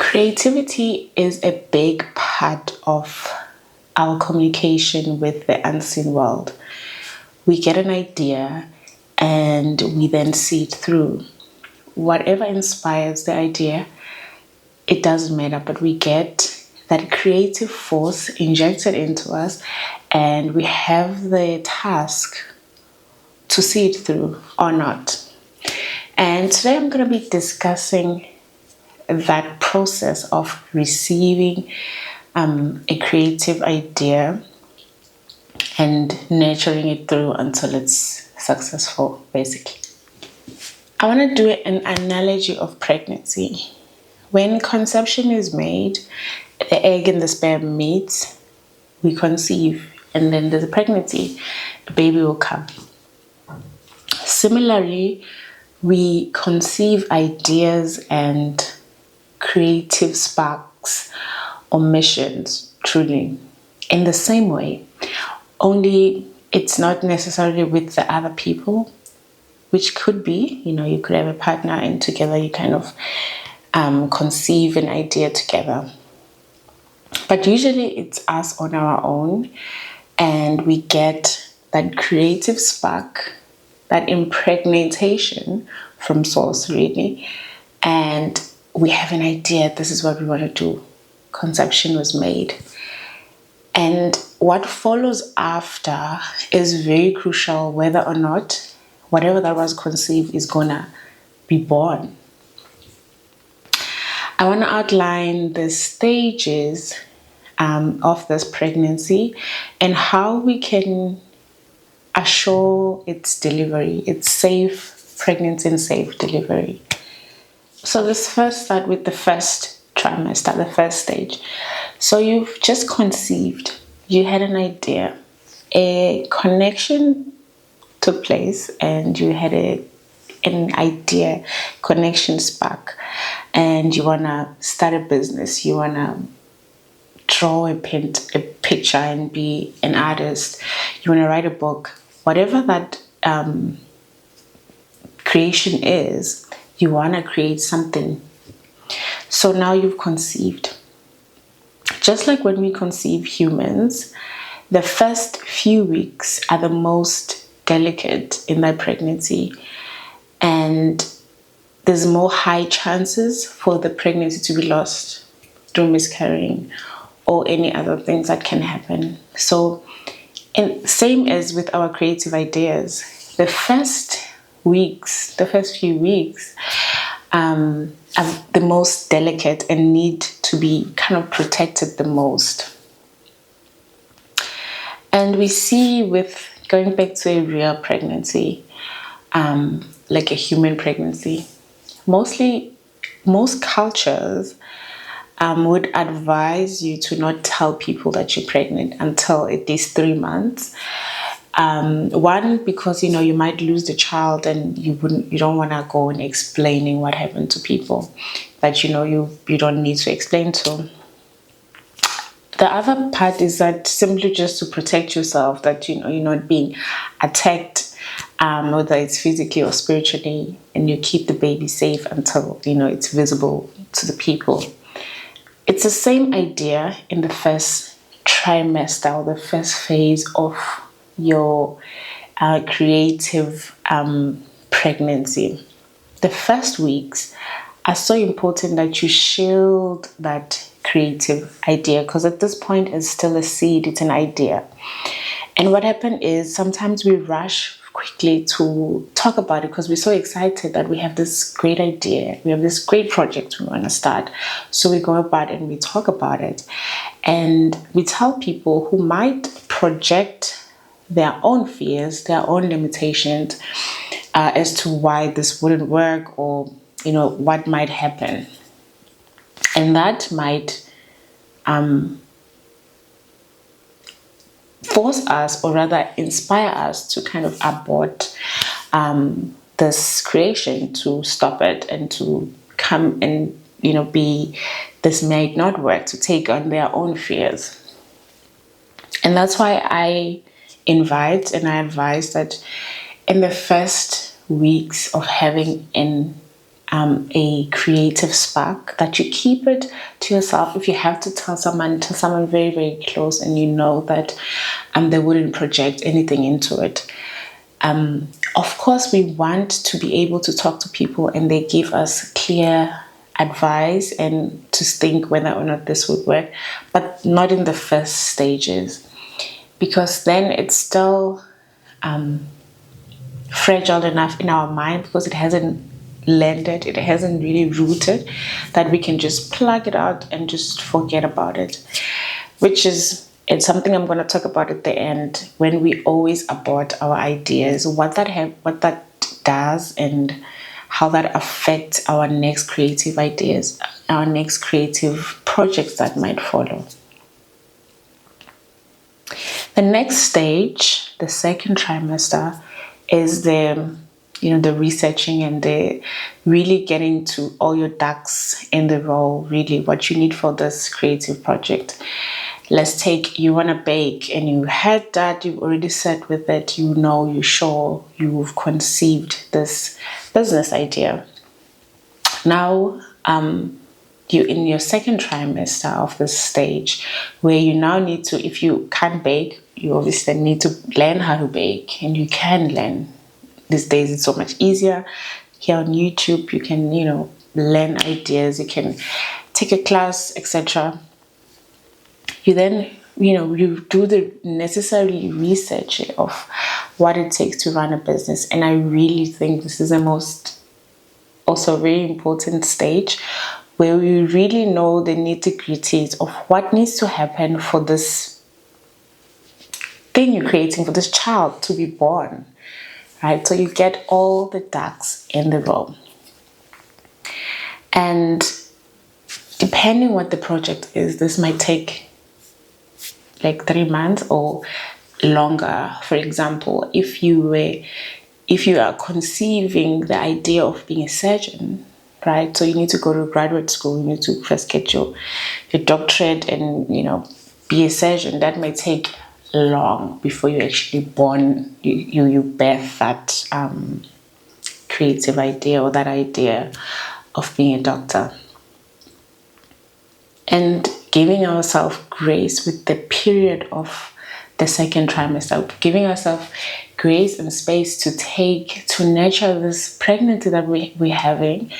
Creativity is a big part of our communication with the unseen world. We get an idea and we then see it through. Whatever inspires the idea, it doesn't matter, but we get that creative force injected into us and we have the task to see it through or not. And today I'm going to be discussing that process of receiving a creative idea and nurturing it through until it's successful, basically. I want to do an analogy of pregnancy. When conception is made, the egg and the sperm meet, we conceive, and then there's a pregnancy, a baby will come. Similarly, we conceive ideas and creative sparks or missions truly in the same way, only it's not necessarily with the other people, which could be, you could have a partner and together you kind of conceive an idea together. But usually it's us on our own, and we get that creative spark, that impregnation from source really, and we have an idea, this is what we want to do. Conception was made. And what follows after is very crucial, whether or not whatever that was conceived is gonna be born. I want to outline the stages of this pregnancy and how we can assure its delivery, its safe pregnancy and safe delivery. So let's first start with the first trimester, the first stage. So you've just conceived, you had an idea, a connection took place, and you had an idea, connection spark, and you want to start a business, you want to draw a picture and be an artist, you want to write a book, whatever that creation is, you want to create something. So now you've conceived. Just like when we conceive humans, the first few weeks are the most delicate in that pregnancy, and there's more high chances for the pregnancy to be lost through miscarrying or any other things that can happen. So, and same as with our creative ideas, the first few weeks are the most delicate and need to be kind of protected the most. And we see, with going back to a real pregnancy, like a human pregnancy, most cultures would advise you to not tell people that you're pregnant until at least 3 months. One, because you might lose the child, and you don't want to go and explaining what happened to people that you don't need to explain to. The other part is that simply just to protect yourself, that you're not being attacked, whether it's physically or spiritually, and you keep the baby safe until it's visible to the people. It's the same idea in the first trimester, or the first phase of your creative pregnancy. The first weeks are so important that you shield that creative idea, because at this point it's still a seed, it's an idea. And what happened is sometimes we rush quickly to talk about it because we're so excited that we have this great idea, we have this great project we want to start. So we go about it and we talk about it, and we tell people who might project their own fears, their own limitations as to why this wouldn't work, or what might happen. And that might force us, or rather inspire us, to kind of abort this creation, to stop it, and to come and be, this might not work, to take on their own fears. And that's why I invite and I advise that in the first weeks of having a creative spark, that you keep it to yourself. If you have to tell someone very, very close, and you know that they wouldn't project anything into it. Of course, we want to be able to talk to people and they give us clear advice and to think whether or not this would work, but not in the first stages, because then it's still fragile enough in our mind, because it hasn't landed, it hasn't really rooted, that we can just plug it out and just forget about it, which is, it's something I'm going to talk about at the end, when we always abort our ideas, what that does, and how that affects our next creative ideas, our next creative projects that might follow. The next stage, the second trimester, is the researching and the really getting to all your ducks in the row, really what you need for this creative project. Let's take, you want to bake, and you had that, you've already set with it, you're sure you've conceived this business idea. Now, you're in your second trimester of this stage, where you now need to, if you can't bake, you obviously need to learn how to bake, and you can learn. These days it's so much easier. Here on YouTube, you can, learn ideas, you can take a class, etc. You then, you do the necessary research of what it takes to run a business. And I really think this is the most, also very important stage, where we really know the nitty-gritties of what needs to happen for this thing you're creating, for this child to be born, right? So you get all the ducks in the row. And depending what the project is, this might take like 3 months or longer. For example, if you are conceiving the idea of being a surgeon, right? So you need to go to graduate school, you need to first get your doctorate and, be a surgeon. That may take long before you're actually born, you birth that creative idea, or that idea of being a doctor. And giving ourselves grace with the period of the second trimester, giving ourselves grace and space to nurture this pregnancy that we're having,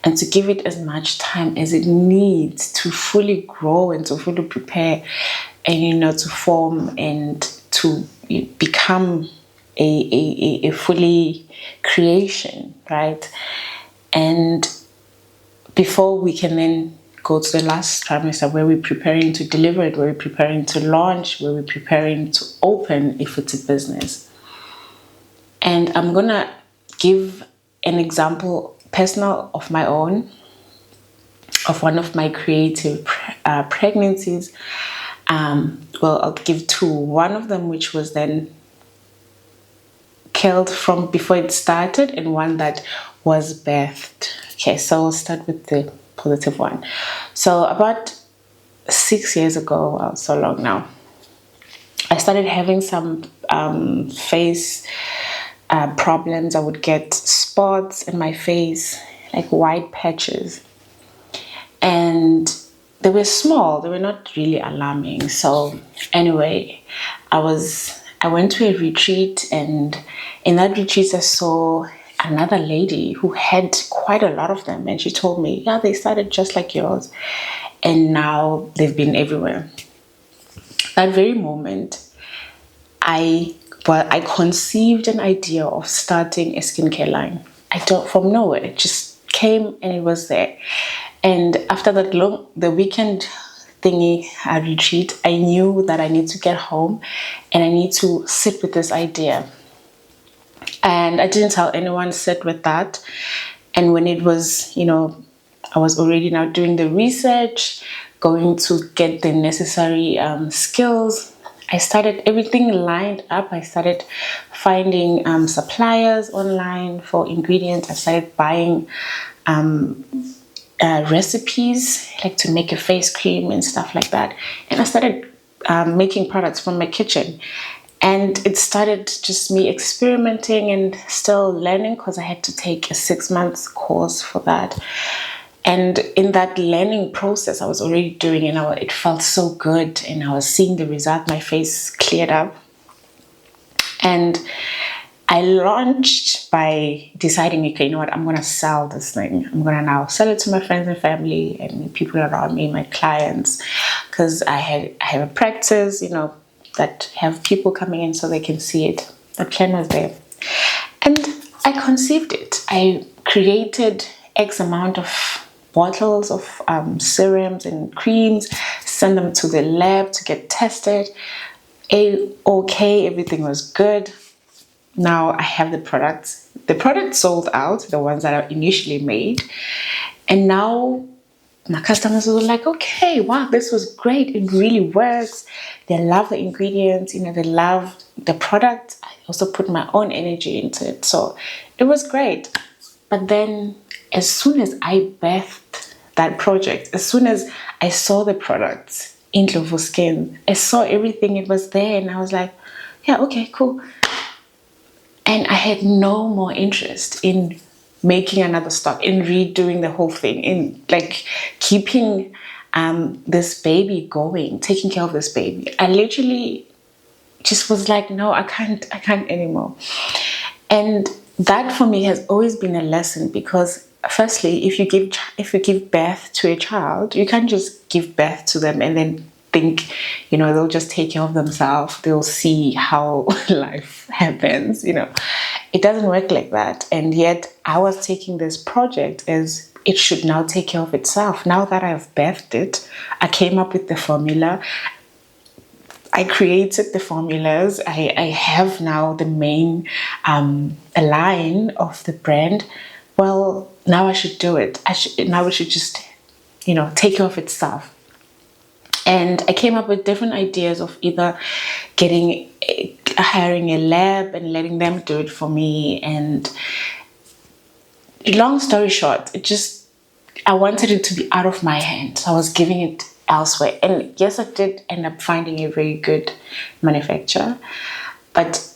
and to give it as much time as it needs to fully grow and to fully prepare, and to form and to become a fully creation, right? And before we can then go to the last trimester, where we're preparing to deliver it, where we're preparing to launch, where we're preparing to open if it's a business. And I'm gonna give an example, personal, of my own, of one of my creative pregnancies. I'll give two. One of them which was then killed from before it started, and one that was birthed. Okay, so I'll start with the positive one. So about 6 years ago, so long now, I started having some face problems. I would get spots in my face, like white patches, and they were small, they were not really alarming. So anyway, I went to a retreat, and in that retreat I saw another lady who had quite a lot of them, and she told me, yeah, they started just like yours, and now they've been everywhere. That very moment, I conceived an idea of starting a skincare line. From nowhere, it just came and it was there. And after the weekend thingy retreat, I knew that I need to get home and I need to sit with this idea. And I didn't tell anyone, sit with that. And when it was, I was already now doing the research, going to get the necessary skills. I started everything lined up. I started finding suppliers online for ingredients. I started buying recipes, like to make a face cream and stuff like that. And I started making products from my kitchen. And it started just me experimenting and still learning, because I had to take a 6 month course for that. And in that learning process, I was already doing it. It felt so good, and I was seeing the result. My face cleared up. And I launched by deciding, okay, you know what, I'm going to sell this thing. I'm going to now sell it to my friends and family and people around me, my clients, because I have a practice, that have people coming in so they can see it. The plan was there. And I conceived it. I created X amount of bottles of serums and creams, send them to the lab to get tested. Okay, everything was good. Now I have the products. The products sold out, the ones that I initially made. And now my customers were like, okay, wow, this was great. It really works. They love the ingredients, they love the product. I also put my own energy into it. So it was great. But then as soon as I birthed that project, as soon as I saw the products in Ndlovu Skin, I saw everything, it was there, and I was like, yeah, okay, cool. And I had no more interest in making another stock, in redoing the whole thing, in like keeping this baby going, taking care of this baby. I literally just was like, no, I can't anymore. And that for me has always been a lesson, because firstly, if you give birth to a child, you can't just give birth to them and then think, they'll just take care of themselves. They'll see how life happens. It doesn't work like that. And yet I was taking this project as it should now take care of itself. Now that I've birthed it, I came up with the formula. I created the formulas. I have now the main line of the brand. Well, now I should do it. Now it should just, take care of itself. And I came up with different ideas of either hiring a lab and letting them do it for me. And long story short, I wanted it to be out of my hands. I was giving it elsewhere. And yes, I did end up finding a very good manufacturer, but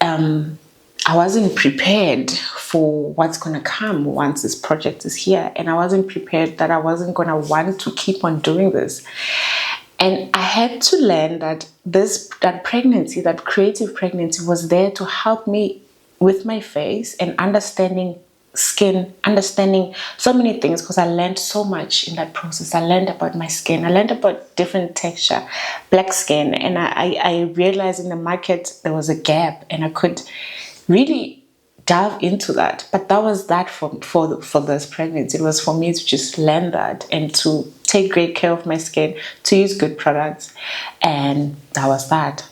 I wasn't prepared for what's going to come once this project is here. And I wasn't prepared that I wasn't going to want to keep on doing this. And I had to learn that that pregnancy, that creative pregnancy, was there to help me with my face and understanding skin, understanding so many things, because I learned so much in that process. I learned about my skin. I learned about different texture, black skin. And I realized in the market there was a gap, and I could really delve into that. But that was that for this pregnancy. It was for me to just learn that and to take great care of my skin, to use good products. And that was that.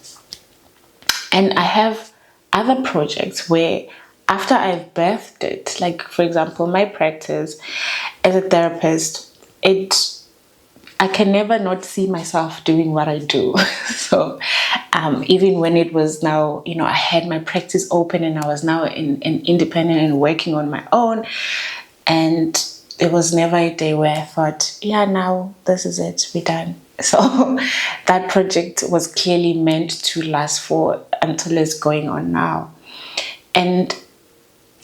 And I have other projects where after I've birthed it, like for example, my practice as a therapist, I can never not see myself doing what I do. So even when it was now, I had my practice open and I was now independent and working on my own, and there was never a day where I thought, yeah, now this is it, we're done. So that project was clearly meant to last for until it's going on now. And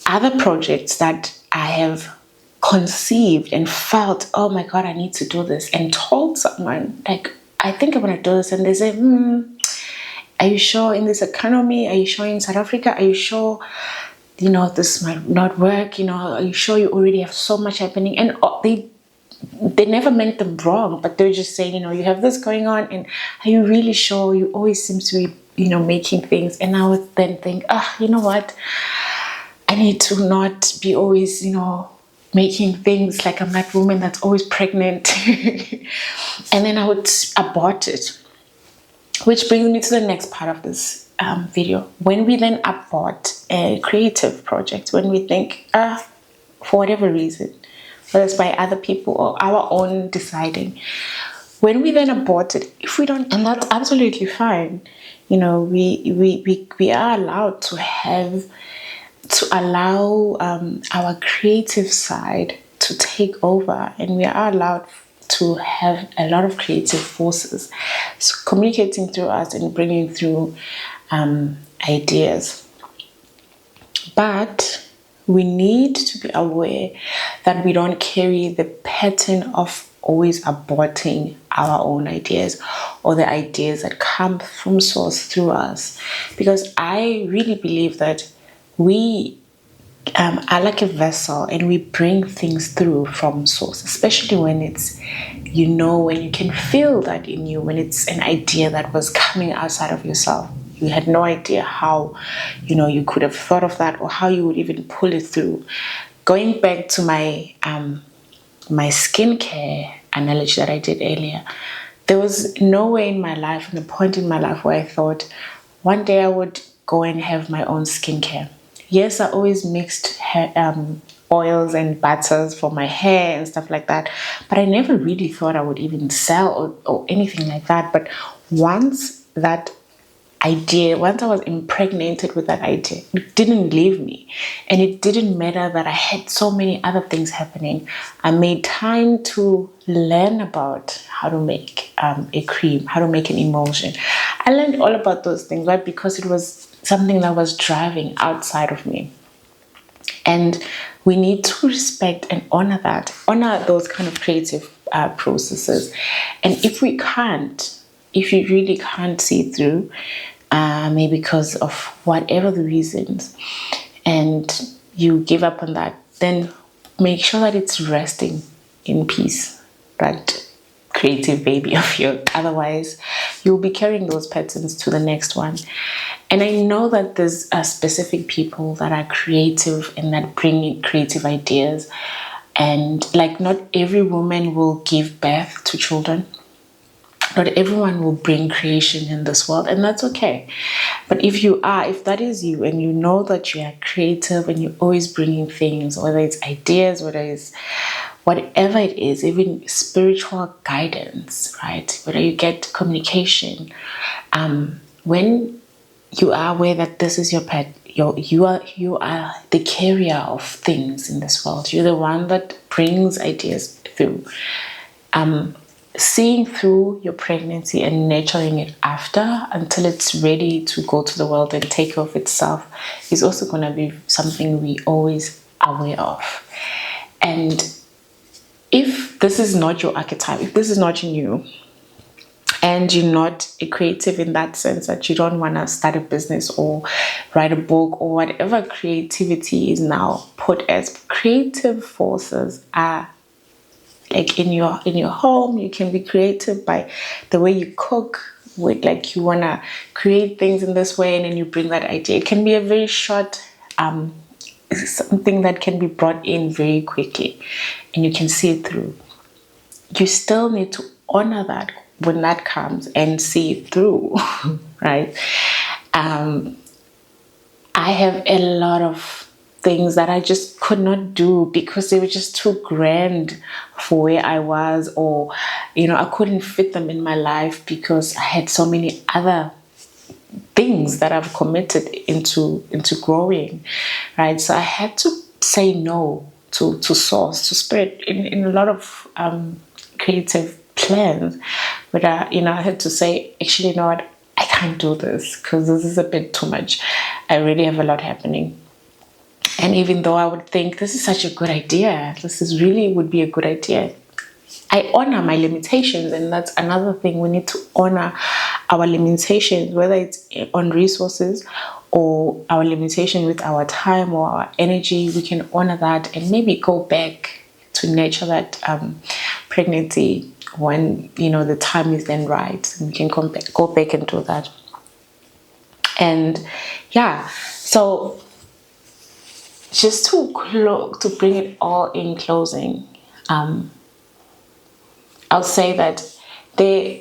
other projects that I have conceived and felt, oh my God, I need to do this, and told someone, like, I think I'm going to do this. And they say, are you sure in this economy? Are you sure in South Africa? Are you sure, this might not work? Are you sure you already have so much happening? And they never meant them wrong, but they're just saying, you have this going on, and are you really sure? You always seem to be, making things. And I would then think, you know what? I need to not be always, making things like I'm that woman that's always pregnant. And then I would abort it. Which brings me to the next part of this video. When we then abort a creative project, when we think, for whatever reason, whether it's by other people or our own deciding, when we then abort it, if we don't, and that's absolutely fine, we are allowed to allow our creative side to take over, and we are allowed to have a lot of creative forces communicating through us and bringing through ideas. But we need to be aware that we don't carry the pattern of always aborting our own ideas or the ideas that come from source through us. Because I really believe that we are like a vessel and we bring things through from source, especially when it's, when you can feel that in you, when it's an idea that was coming outside of yourself. You had no idea how, you could have thought of that or how you would even pull it through. Going back to my my skincare analogy that I did earlier, there was no way in my life, and a point in my life where I thought one day I would go and have my own skincare. Yes, I always mixed oils and butters for my hair and stuff like that, but I never really thought I would even sell or anything like that. But once once I was impregnated with that idea, it didn't leave me. And it didn't matter that I had so many other things happening. I made time to learn about how to make a cream, how to make an emulsion. I learned all about those things, right? Because it was something that was driving outside of me. And we need to respect and honor those kind of creative processes. And if you really can't see through, maybe because of whatever the reasons, and you give up on that, then make sure that it's resting in peace, that creative baby of yours. Otherwise, you'll be carrying those patterns to the next one. And I know that there's specific people that are creative and that bring in creative ideas. And like, not every woman will give birth to children. Not everyone will bring creation in this world, and that's okay. But if that is you, and you know that you are creative and you're always bringing things, whether it's ideas, whether it's whatever it is, even spiritual guidance, right? Whether you get communication, when you are aware that this is your pet, you are the carrier of things in this world. You're the one that brings ideas through. Seeing through your pregnancy and nurturing it after until it's ready to go to the world and take care of itself is also going to be something we always aware of. And if this is not your archetype, if this is not in you, and you're not a creative in that sense, that you don't want to start a business or write a book or whatever creativity is now put as, creative forces are like in your home. You can be creative by the way you cook, with like you want to create things in this way, and then you bring that idea. It can be a very short something that can be brought in very quickly and you can see it through. You still need to honor that when that comes and see it through. Right? I have a lot of things that I just could not do because they were just too grand for where I was, or I couldn't fit them in my life because I had so many other things that I've committed into growing, right? So I had to say no to source, to spirit in a lot of creative plans, but I had to say, actually, you know what, I can't do this because this is a bit too much. I really have a lot happening. And even though I would think this is such a good idea, would be a good idea, I honor my limitations. And that's another thing. We need to honor our limitations, whether it's on resources or our limitation with our time or our energy. We can honor that and maybe go back to nurture that pregnancy when the time is then right. And we can go back and do that. And yeah, so just to bring it all in closing, I'll say that they're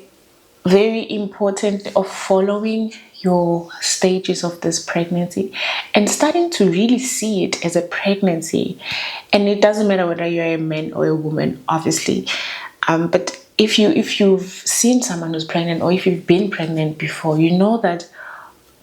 very important of following your stages of this pregnancy and starting to really see it as a pregnancy. And it doesn't matter whether you're a man or a woman, obviously. But if you've seen someone who's pregnant, or if you've been pregnant before, you know that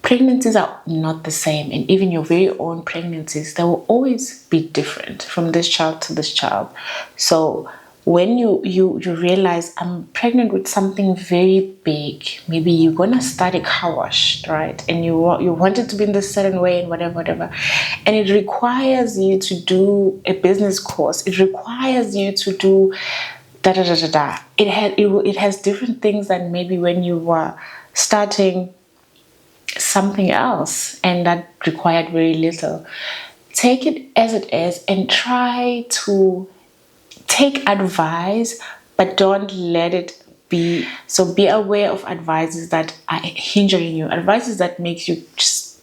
pregnancies are not the same, and even your very own pregnancies, they will always be different from this child to this child. So when you realize I'm pregnant with something very big, maybe you're gonna start a car wash, right? And you want it to be in this certain way and whatever, and it requires you to do a business course. It requires you to do da da da da da. It has different things than maybe when you were starting something else and that required very little. Take it as it is and try to take advice, but don't let it be. So be aware of advices that are hindering you, advices that makes you just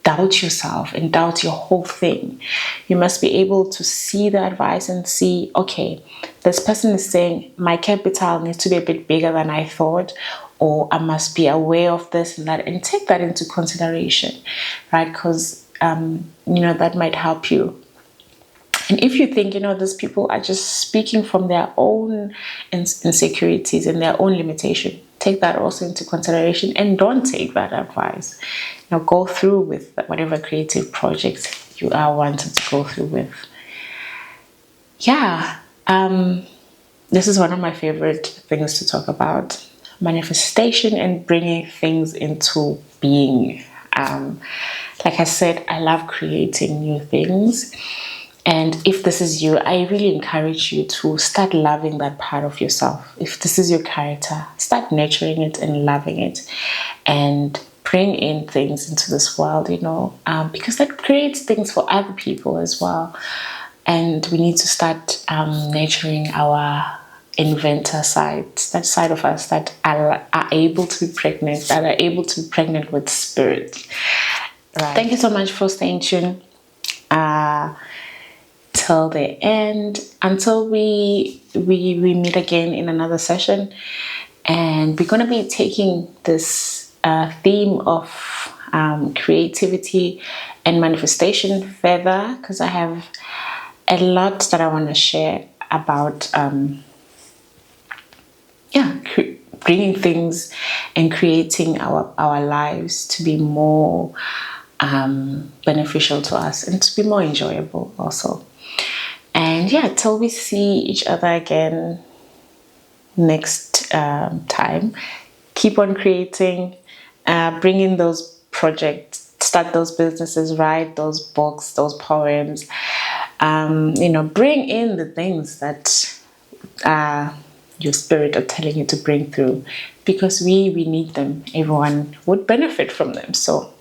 doubt yourself and doubt your whole thing. You must be able to see the advice and see, okay, this person is saying my capital needs to be a bit bigger than I thought, or I must be aware of this and that, and take that into consideration, right? Because that might help you. And if you think, these people are just speaking from their own insecurities and their own limitation, take that also into consideration and don't take that advice. Go through with whatever creative projects you are wanting to go through with. Yeah, this is one of my favorite things to talk about. Manifestation and bringing things into being. Like I said, I love creating new things. And if this is you, I really encourage you to start loving that part of yourself. If this is your character, start nurturing it and loving it. And bring in things into this world, because that creates things for other people as well. And we need to start nurturing our inventor side, that side of us that are able to be pregnant, that are able to be pregnant with spirit. Right. Thank you so much for staying tuned till the end, until we meet again in another session. And we're going to be taking this theme of creativity and manifestation further, because I have a lot that I want to share about bringing things and creating our lives to be more beneficial to us and to be more enjoyable also. And till we see each other again next time, keep on creating, bring in those projects, start those businesses, write those books, those poems, bring in the things that your spirit are telling you to bring through, because we need them. Everyone would benefit from them. So